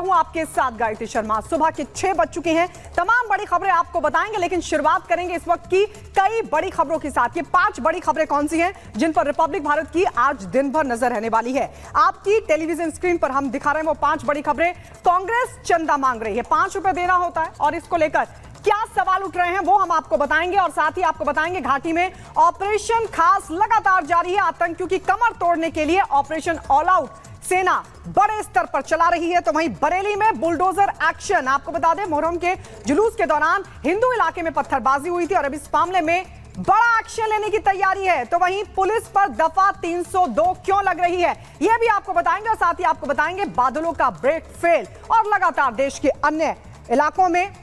हूं आपके साथ गायत्री शर्मा। सुबह के 6 बज चुके हैं। तमाम बड़ी खबरें आपको बताएंगे, लेकिन शुरुआत करेंगे इस वक्त की कई बड़ी खबरों के साथ। ये 5 बड़ी खबरें कौन सी हैं जिन पर रिपब्लिक भारत की आज दिन भर नजर रहने वाली है। आपकी टेलीविजन स्क्रीन पर हम दिखा रहे हैं वो 5 बड़ी खबरें। कांग्रेस चंदा मांग रही है, 5 रुपए देना होता है और इसको लेकर क्या सवाल उठ रहे हैं वो हम आपको बताएंगे। और साथ ही आपको बताएंगे घाटी में ऑपरेशन खास लगातार जारी है। आतंकियों की कमर तोड़ने के लिए ऑपरेशन ऑल आउट सेना बड़े स्तर पर चला रही है। तो वहीं बरेली में बुलडोजर एक्शन। आपको बता दें मुहर्रम के जुलूस के दौरान हिंदू इलाके में पत्थरबाजी हुई थी और अब इस मामले में बड़ा एक्शन लेने की तैयारी है। तो वहीं पुलिस पर दफा 302 क्यों लग रही है यह भी आपको बताएंगे। और साथ ही आपको बताएंगे बादलों का ब्रेक फेल और लगातार देश के अन्य इलाकों में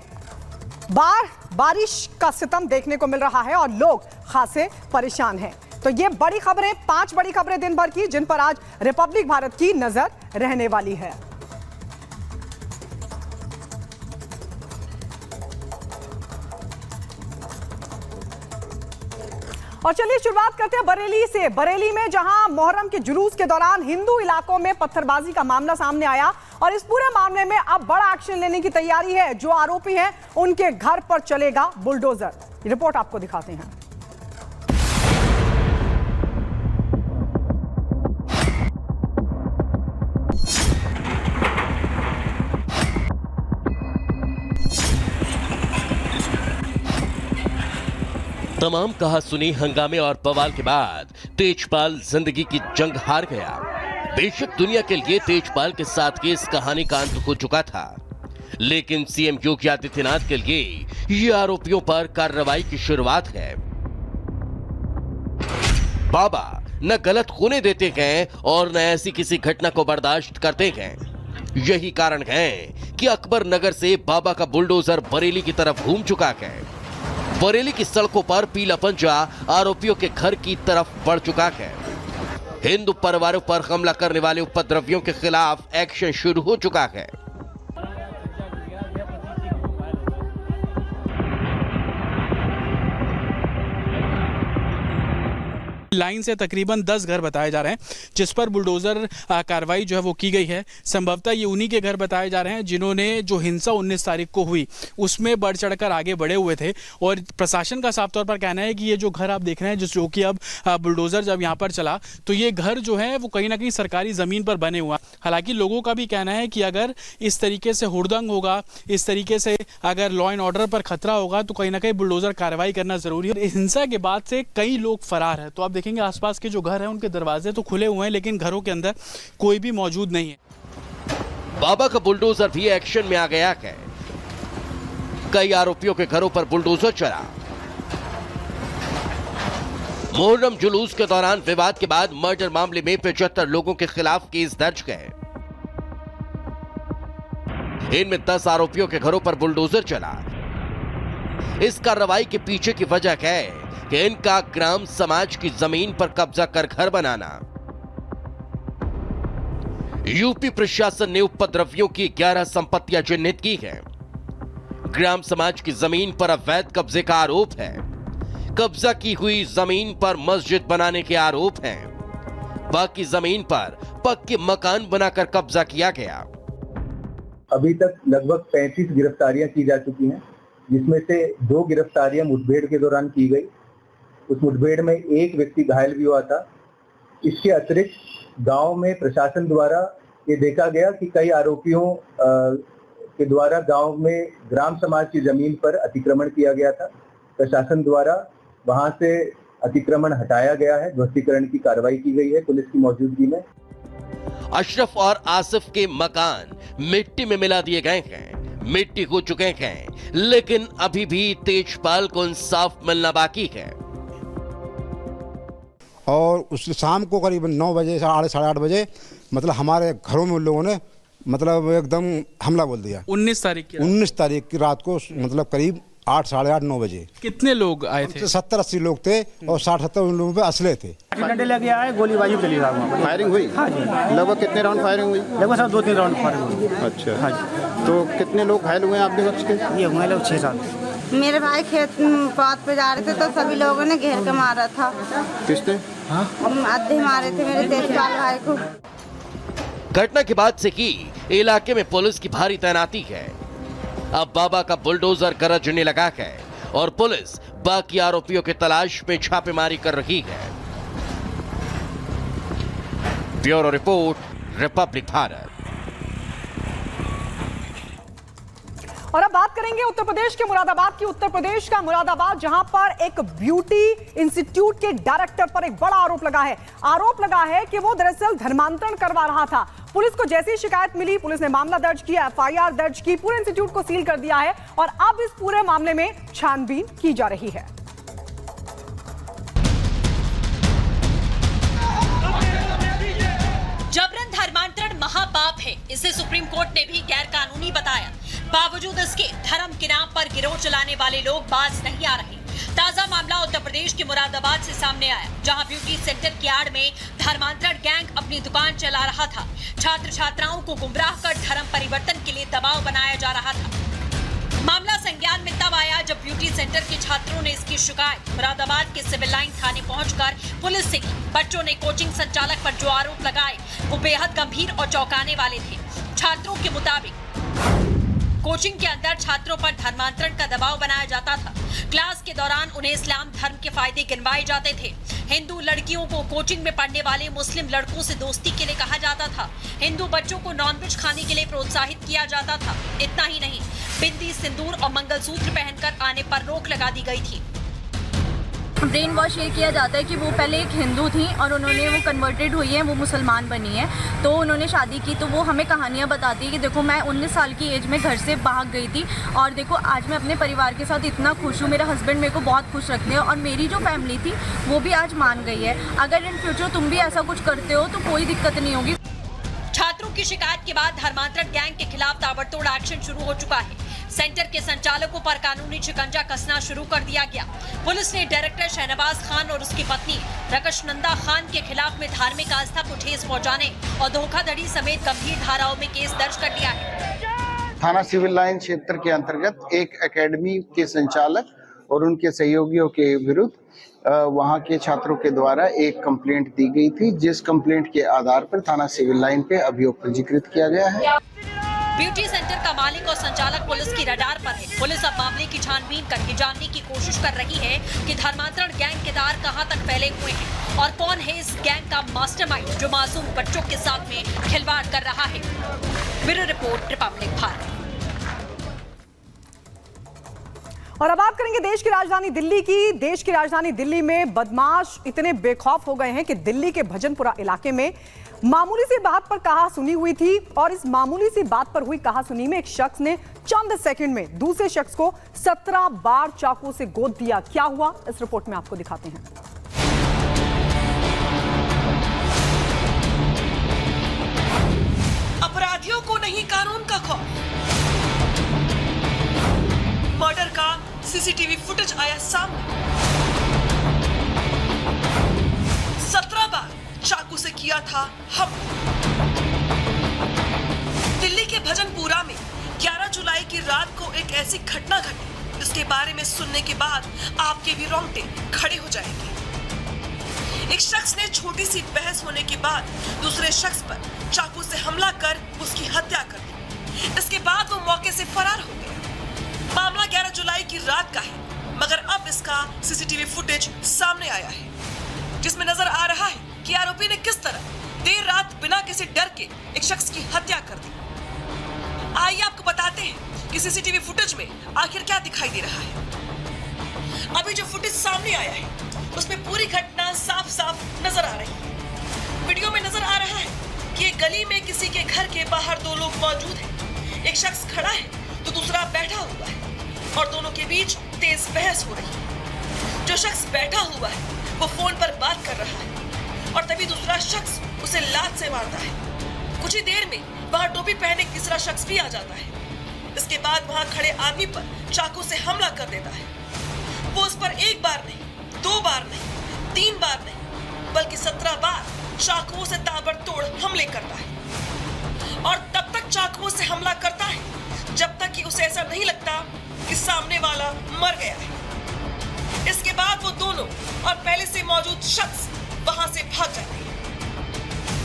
बारिश का सितम देखने को मिल रहा है और लोग खासे परेशान हैं। तो ये बड़ी खबरें, 5 बड़ी खबरें दिन भर की जिन पर आज रिपब्लिक भारत की नजर रहने वाली है। और चलिए शुरुआत करते हैं बरेली से। बरेली में जहां मुहर्रम के जुलूस के दौरान हिंदू इलाकों में पत्थरबाजी का मामला सामने आया और इस पूरे मामले में अब बड़ा एक्शन लेने की तैयारी है। जो आरोपी हैं उनके घर पर चलेगा बुलडोजर। रिपोर्ट आपको दिखाते हैं। तमाम कहा सुनी हंगामे और बवाल के बाद तेजपाल जिंदगी की जंग हार गया। बेशक दुनिया के लिए तेजपाल के साथ की इस कहानी का अंत हो चुका था, लेकिन सीएम योगी आदित्यनाथ के लिए ये आरोपियों पर कार्रवाई की शुरुआत है। बाबा न गलत होने देते हैं और न ऐसी किसी घटना को बर्दाश्त करते हैं। यही कारण है कि अकबर नगर से बाबा का बुलडोजर बरेली की तरफ घूम चुका है। बरेली की सड़कों पर पीला पंजा आरोपियों के घर की तरफ बढ़ चुका है। हिंदू परिवारों पर हमला करने वाले उपद्रवियों के खिलाफ एक्शन शुरू हो चुका है। लाइन से तकरीबन 10 घर बताए जा रहे हैं जिस पर बुलडोजर कार्रवाई जो है वो की गई है। संभवतः ये उन्हीं के घर बताए जा रहे हैं जिन्होंने जो हिंसा 19 तारीख को हुई उसमें बढ़ चढ़कर आगे बढ़े हुए थे। और प्रशासन का साफ तौर पर कहना है कि ये जो घर आप देख रहे हैं जो कि अब बुलडोजर जब यहाँ पर चला तो ये घर जो है वो कहीं ना कहीं सरकारी ज़मीन पर बने हुआ। हालांकि लोगों का भी कहना है कि अगर इस तरीके से हुड़दंग होगा, इस तरीके से अगर लॉ एंड ऑर्डर पर खतरा होगा तो कहीं ना कहीं बुलडोजर कार्रवाई करना जरूरी है। हिंसा के बाद से कई लोग फरार हैं। तो आप देखेंगे आसपास के जो घर हैं उनके दरवाजे तो खुले हुए हैं लेकिन घरों के अंदर कोई भी मौजूद नहीं है। बाबा का बुलडोजर भी एक्शन में आ गया है। कई आरोपियों के घरों पर बुलडोजर चला। मुहर्रम जुलूस के दौरान विवाद के बाद मर्डर मामले में 75 लोगों के खिलाफ केस दर्ज है। इनमें 10 आरोपियों के घरों पर बुलडोजर चला। इस कार्रवाई के पीछे की वजह है कि इनका ग्राम समाज की जमीन पर कब्जा कर घर बनाना। यूपी प्रशासन ने उपद्रवियों की 11 संपत्तियां चिन्हित की हैं। ग्राम समाज की जमीन पर अवैध कब्जे का आरोप है। कब्जा की हुई जमीन पर मस्जिद बनाने के आरोप हैं। बाकी जमीन पर पक्के मकान बनाकर कब्जा किया गया। अभी तक लगभग 35 गिरफ्तारियां की जा चुकी हैं, जिसमें से 2 गिरफ्तारियां मुठभेड़ के दौरान की गई। उस मुठभेड़ में एक व्यक्ति घायल भी हुआ था। इसके अतिरिक्त गांव में प्रशासन द्वारा ये देखा गया कि कई आरोपियों के द्वारा गांव में ग्राम समाज की जमीन पर अतिक्रमण किया गया था। प्रशासन द्वारा वहां से अतिक्रमण हटाया गया है, ध्वस्तीकरण की कार्रवाई की गई है पुलिस की मौजूदगी में। अशरफ और आसिफ के मकान मिट्टी में मिला दिए गए हैं, मिट्टी हो चुके हैं, लेकिन अभी भी तेजपाल को इंसाफ मिलना बाकी है। और उस शाम को करीब 9 बजे, साढ़े 8 बजे मतलब हमारे घरों में उन लोगों ने मतलब एकदम हमला बोल दिया। 19 तारीख की रात को मतलब करीब 8, साढ़े 8, 9 बजे। कितने लोग आए थे? 70-80 लोग थे और 60-70 उन लोगों पे असले थे। डंडे लेके आए, गोलीबाजी के लिए फायरिंग हुई? हाँ जी। लगभग कितने राउंड फायरिंग हुई? लगभग सब 2-3 राउंड फायरिंग हुई। अच्छा। हाँ जी। तो कितने लोग घायल हुए हैं आपके पक्ष के? ये हुए लोग 6-7। मेरे भाई खेत पात पे जा रहे थे तो सभी लोगों ने घेर के मारा था। किसने? आधे मारे थे मेरे तेजपाल भाई को। घटना के बाद से ही इलाके में पुलिस की भारी तैनाती है। अब बाबा का बुलडोजर गरजने लगा है और पुलिस बाकी आरोपियों की तलाश में छापेमारी कर रही है। Bureau report, Republic Bharat. और अब बात करेंगे उत्तर प्रदेश के मुरादाबाद की। उत्तर प्रदेश का मुरादाबाद, जहां पर एक ब्यूटी इंस्टीट्यूट के डायरेक्टर पर एक बड़ा आरोप लगा है। आरोप लगा है कि वो दरअसल धर्मांतरण करवा रहा था। पुलिस को जैसी शिकायत मिली, पुलिस ने मामला दर्ज किया, एफआईआर दर्ज की, पूरे इंस्टीट्यूट को सील कर दिया है और अब इस पूरे मामले में छानबीन की जा रही है। जबरन धर्मांतरण महापाप है, इसे सुप्रीम कोर्ट ने भी गैर कानूनी बताया। बावजूद इसके धर्म के नाम पर गिरोह चलाने वाले लोग बाज नहीं आ रहे। ताजा मामला उत्तर प्रदेश के मुरादाबाद से सामने आया, जहां ब्यूटी सेंटर की आड़ में धर्मांतरण गैंग अपनी दुकान चला रहा था। छात्र छात्राओं को गुमराह कर धर्म परिवर्तन के लिए दबाव बनाया जा रहा था। मामला संज्ञान में तब आया जब ब्यूटी सेंटर के छात्रों ने इसकी शिकायत मुरादाबाद के सिविल लाइन थाने पहुंचकर पुलिस से की। बच्चों ने कोचिंग संचालक पर जो आरोप लगाए वो बेहद गंभीर और चौंकाने वाले थे। छात्रों के मुताबिक कोचिंग के अंदर छात्रों पर धर्मांतरण का दबाव बनाया जाता था। क्लास के दौरान उन्हें इस्लाम धर्म के फायदे गिनवाए जाते थे। हिंदू लड़कियों को कोचिंग में पढ़ने वाले मुस्लिम लड़कों से दोस्ती के लिए कहा जाता था। हिंदू बच्चों को नॉनवेज खाने के लिए प्रोत्साहित किया जाता था। इतना ही नहीं, बिंदी, सिंदूर और मंगलसूत्र पहनकर आने पर रोक लगा दी गई थी। ब्रेन वॉश ये किया जाता है कि वो पहले एक हिंदू थी और उन्होंने वो कन्वर्टेड हुई है, वो मुसलमान बनी है, तो उन्होंने शादी की। तो वो हमें कहानियाँ बताती है कि देखो मैं 19 साल की एज में घर से भाग गई थी और देखो आज मैं अपने परिवार के साथ इतना खुश हूँ। मेरा हस्बैंड मेरे को बहुत खुश रखते हैं और मेरी जो फैमिली थी वो भी आज मान गई है। अगर इन फ्यूचर तुम भी ऐसा कुछ करते हो तो कोई दिक्कत नहीं होगी। छात्रों की शिकायत के बाद धर्मांतरण गैंग के खिलाफ ताबड़तोड़ एक्शन शुरू हो चुका है। सेंटर के संचालकों पर कानूनी शिकंजा कसना शुरू कर दिया गया। पुलिस ने डायरेक्टर शहनवाज खान और उसकी पत्नी रकशनंदा खान के खिलाफ में धार्मिक आस्था को ठेस पहुंचाने और धोखाधड़ी समेत गंभीर धाराओं में केस दर्ज कर लिया है। थाना सिविल लाइन क्षेत्र के अंतर्गत एक एकेडमी के संचालक और उनके सहयोगियों के विरुद्ध वहां के छात्रों के द्वारा एक कंप्लेंट दी गई थी, जिस कंप्लेंट के आधार पर थाना सिविल लाइन पे अभियोग पंजीकृत किया गया है। ब्यूटी सेंटर का मालिक और संचालक पुलिस की रडार पर है। पुलिस अब मामले की छानबीन करके जानने की कोशिश कर रही है कि धर्मांतरण गैंग के तार कहां तक फैले हुए हैं और कौन है इस गैंग का मास्टरमाइंड जो मासूम बच्चों के साथ में खिलवाड़ कर रहा है। Bureau report, Republic Bharat. और अब बात करेंगे देश की राजधानी दिल्ली की। देश की राजधानी दिल्ली में बदमाश इतने बेखौफ हो गए हैं कि दिल्ली के भजनपुरा इलाके में मामूली सी बात पर कहासुनी हुई थी और इस मामूली सी बात पर हुई कहासुनी में एक शख्स ने चंद सेकंड में दूसरे शख्स को 17 बार चाकू से गोद दिया। क्या हुआ, इस रिपोर्ट में आपको दिखाते हैं। अपराधियों को नहीं कानून का खौफ। मर्डर का सीसीटीवी फुटेज आया सामने। 17 बार चाकू से किया था हमला। दिल्ली के भजनपुरा में 11 जुलाई की रात को एक ऐसी घटना घटी जिसके बारे में सुनने के बाद आपके भी रोंगटे खड़े हो जाएंगे। एक शख्स ने छोटी सी बहस होने के बाद दूसरे शख्स पर चाकू से हमला कर उसकी हत्या कर दी। इसके बाद वो मौके से फरार हो गया। मामला 11 जुलाई की रात का है, मगर अब इसका सीसीटीवी फुटेज सामने आया है जिसमें नजर आ रहा है कि आरोपी ने किस तरह देर रात बिना किसी डर के एक शख्स की हत्या कर दी। आइए आपको बताते हैं कि सीसीटीवी फुटेज में आखिर क्या दिखाई दे रहा है। अभी जो फुटेज सामने आया है उसमें पूरी घटना साफ साफ नजर आ रही है। वीडियो में नजर आ रहा है कि एक गली में किसी के घर के बाहर दो लोग मौजूद हैं। एक शख्स खड़ा है तो दूसरा बैठा हुआ है और दोनों के बीच तेज बहस हो रही है। जो शख्स बैठा हुआ है वो फोन पर बात कर रहा है और तभी दूसरा शख्स उसे लात से मारता है। कुछ ही देर में वहां टोपी पहने तीसरा शख्स भी आ जाता है। इसके बाद वहां खड़े आदमी पर चाकू से हमला कर देता है। वो उस पर एक बार नहीं, 2 बार नहीं, 3 बार नहीं, बल्कि 17 बार चाकुओं से ताबड़तोड़ हमले करता है और तब तक चाकुओं से हमला करता है जब तक कि उसे ऐसा नहीं लगता कि सामने वाला मर गया है। इसके बाद वो दोनों और पहले से मौजूद शख्स वहां से भाग जाते हैं।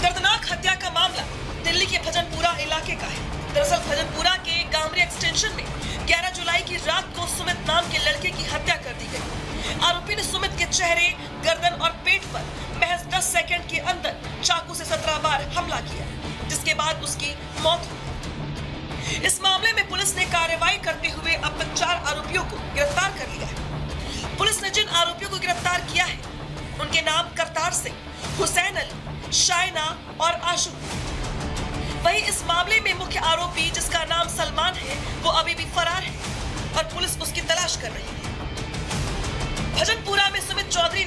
दर्दनाक हत्या का मामला दिल्ली के भजनपुरा इलाके का है। दरअसल भजनपुरा के गामरी एक्सटेंशन में 11 जुलाई की रात को सुमित नाम के लड़के की हत्या कर दी गई। आरोपी ने सुमित के चेहरे, गर्दन और पेट पर महज 10 सेकंड के अंदर चाकू से 17 बार हमला किया, जिसके बाद उसकी मौत हुई। इस मामले में पुलिस ने कार्रवाई करते हुए अब तक 4 आरोपियों को गिरफ्तार कर लिया है। पुलिस ने जिन आरोपियों को गिरफ्तार किया है उनके नाम करतार सिंह, हुसैन अली, शाइना और आशु। वहीं इस मामले में मुख्य आरोपी जिसका नाम सलमान है वो अभी भी फरार है और पुलिस उसकी तलाश कर रही है। भजनपुरा में सुमित चौधरी